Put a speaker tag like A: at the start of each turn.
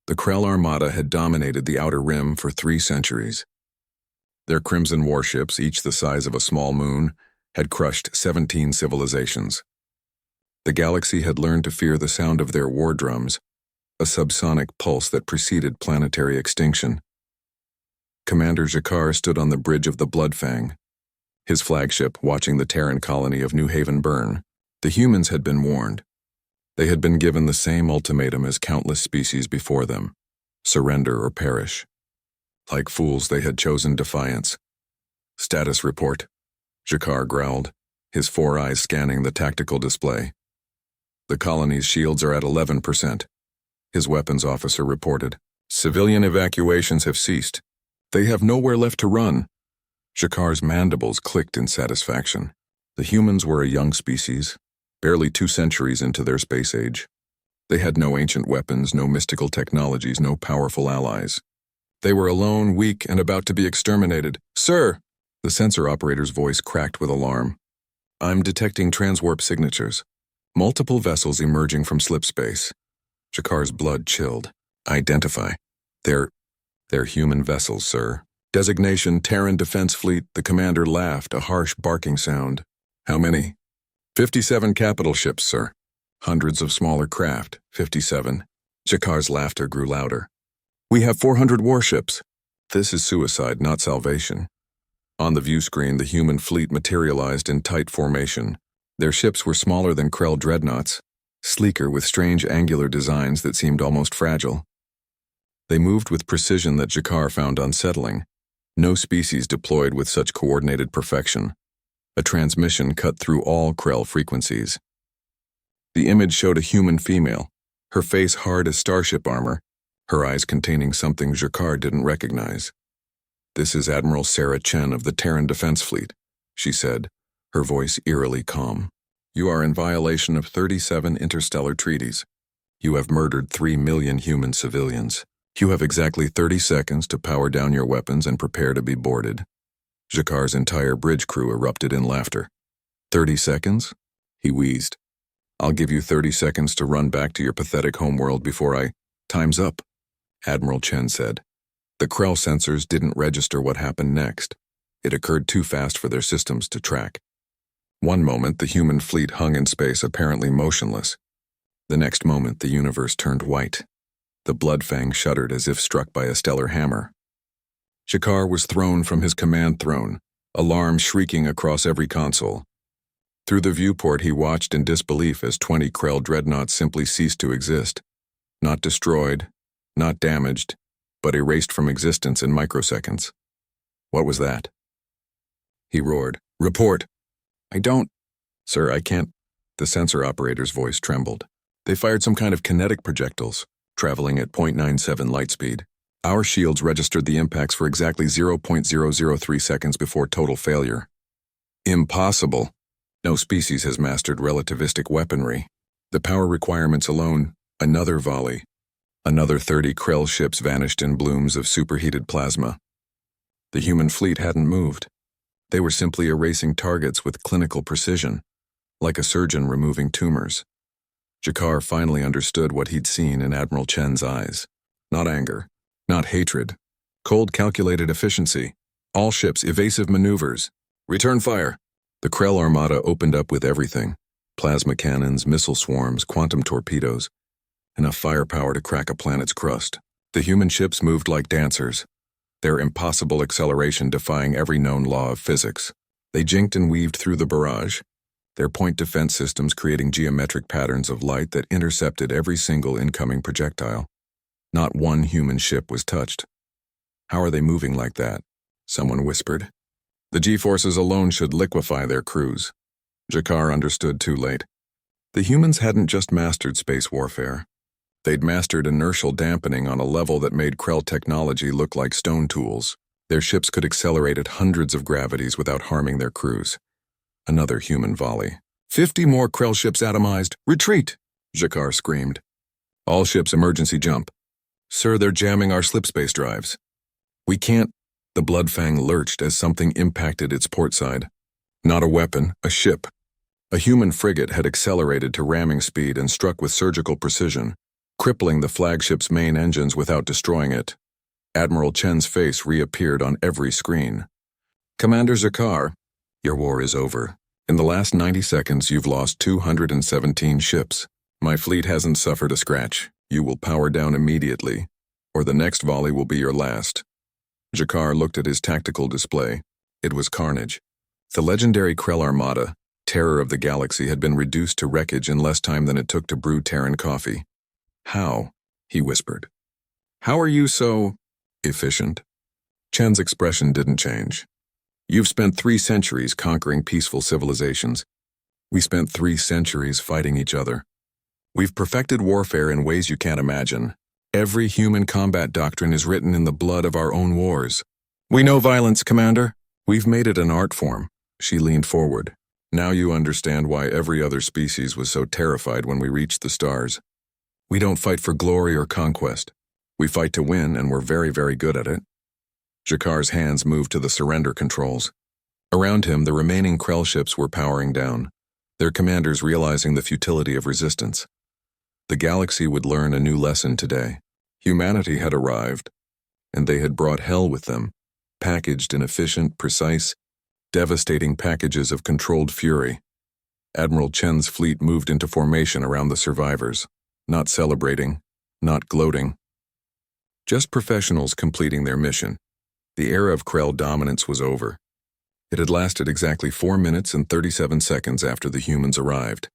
A: The Krell Armada had dominated the Outer Rim for 3 centuries. Their crimson warships, each the size of a small moon, had crushed 17 civilizations. The galaxy had learned to fear the sound of their war drums, a subsonic pulse that preceded planetary extinction. Commander Jakar stood on the bridge of the Bloodfang, his flagship watching the Terran colony of New Haven burn. The humans had been warned. They had been given the same ultimatum as countless species before them: surrender or perish. Like fools, they had chosen defiance. Status report, Jakar growled, his 4 eyes scanning the tactical display. The colony's shields are at 11%. His weapons officer reported. Civilian evacuations have ceased. They have nowhere left to run. Jakar's mandibles clicked in satisfaction. The humans were a young species, barely 2 centuries into their space age. They had no ancient weapons, no mystical technologies, no powerful allies. They were alone, weak, and about to be exterminated. Sir! The sensor operator's voice cracked with alarm. I'm detecting transwarp signatures. Multiple vessels emerging from slip space. Jakar's blood chilled. Identify. They're human vessels, sir. Designation Terran Defense Fleet. The commander laughed, a harsh barking sound. How many? 57 capital ships, sir. Hundreds of smaller craft. 57. Jakar's laughter grew louder. We have 400 warships. This is suicide, not salvation. On the view screen, the human fleet materialized in tight formation. Their ships were smaller than Krell dreadnoughts, sleeker with strange angular designs that seemed almost fragile. They moved with precision that Jakar found unsettling. No species deployed with such coordinated perfection. A transmission cut through all Krell frequencies. The image showed a human female, her face hard as starship armor, her eyes containing something Jakar didn't recognize. This is Admiral Sarah Chen of the Terran Defense Fleet, she said, her voice eerily calm. You are in violation of 37 interstellar treaties. You have murdered 3 million human civilians. You have exactly 30 seconds to power down your weapons and prepare to be boarded. Jakar's entire bridge crew erupted in laughter. 30 seconds? He wheezed. I'll give you 30 seconds to run back to your pathetic homeworld before I... Time's up, Admiral Chen said. The Krell sensors didn't register what happened next. It occurred too fast for their systems to track. One moment, the human fleet hung in space, apparently motionless. The next moment, the universe turned white. The Bloodfang shuddered as if struck by a stellar hammer. Jakar was thrown from his command throne, alarm shrieking across every console. Through the viewport, he watched in disbelief as 20 Krell dreadnoughts simply ceased to exist. Not destroyed, not damaged, but erased from existence in microseconds. What was that? He roared. Report! I don't... Sir, I can't... The sensor operator's voice trembled. They fired some kind of kinetic projectiles, traveling at 0.97 light speed. Our shields registered the impacts for exactly 0.003 seconds before total failure. Impossible. No species has mastered relativistic weaponry. The power requirements alone, another volley. Another 30 Krell ships vanished in blooms of superheated plasma. The human fleet hadn't moved. They were simply erasing targets with clinical precision, like a surgeon removing tumors. Jakar finally understood what he'd seen in Admiral Chen's eyes. Not anger, not hatred. Cold, calculated efficiency. All ships, evasive maneuvers. Return fire. The Krell Armada opened up with everything. Plasma cannons, missile swarms, quantum torpedoes. Enough firepower to crack a planet's crust. The human ships moved like dancers, their impossible acceleration defying every known law of physics. They jinked and weaved through the barrage, their point defense systems creating geometric patterns of light that intercepted every single incoming projectile. Not one human ship was touched. How are they moving like that? Someone whispered. The G-forces alone should liquefy their crews. Jakar understood too late. The humans hadn't just mastered space warfare. They'd mastered inertial dampening on a level that made Krell technology look like stone tools. Their ships could accelerate at hundreds of gravities without harming their crews. Another human volley. 50 more Krell ships atomized. Retreat! Jakar screamed. All ships emergency jump. Sir, they're jamming our slipspace drives. We can't... The Bloodfang lurched as something impacted its port side. Not a weapon, a ship. A human frigate had accelerated to ramming speed and struck with surgical precision. crippling the flagship's main engines without destroying it. Admiral Chen's face reappeared on every screen. Commander Zakar, your war is over. In the last 90 seconds, you've lost 217 ships. My fleet hasn't suffered a scratch. You will power down immediately, or the next volley will be your last. Zakar looked at his tactical display. It was carnage. The legendary Krell Armada, terror of the galaxy, had been reduced to wreckage in less time than it took to brew Terran coffee. How? He whispered. How are you so efficient? Chen's expression didn't change. You've spent 3 centuries conquering peaceful civilizations. We spent 3 centuries fighting each other. We've perfected warfare in ways you can't imagine. Every human combat doctrine is written in the blood of our own wars. We know violence, Commander. We've made it an art form. She leaned forward. Now you understand why every other species was so terrified when we reached the stars. We don't fight for glory or conquest. We fight to win, and we're very, very good at it. Zakar's hands moved to the surrender controls. Around him, the remaining Krell ships were powering down, their commanders realizing the futility of resistance. The galaxy would learn a new lesson today. Humanity had arrived, and they had brought hell with them, packaged in efficient, precise, devastating packages of controlled fury. Admiral Chen's fleet moved into formation around the survivors, not celebrating, not gloating. Just professionals completing their mission. The era of Krell dominance was over. It had lasted exactly 4 minutes and 37 seconds after the humans arrived.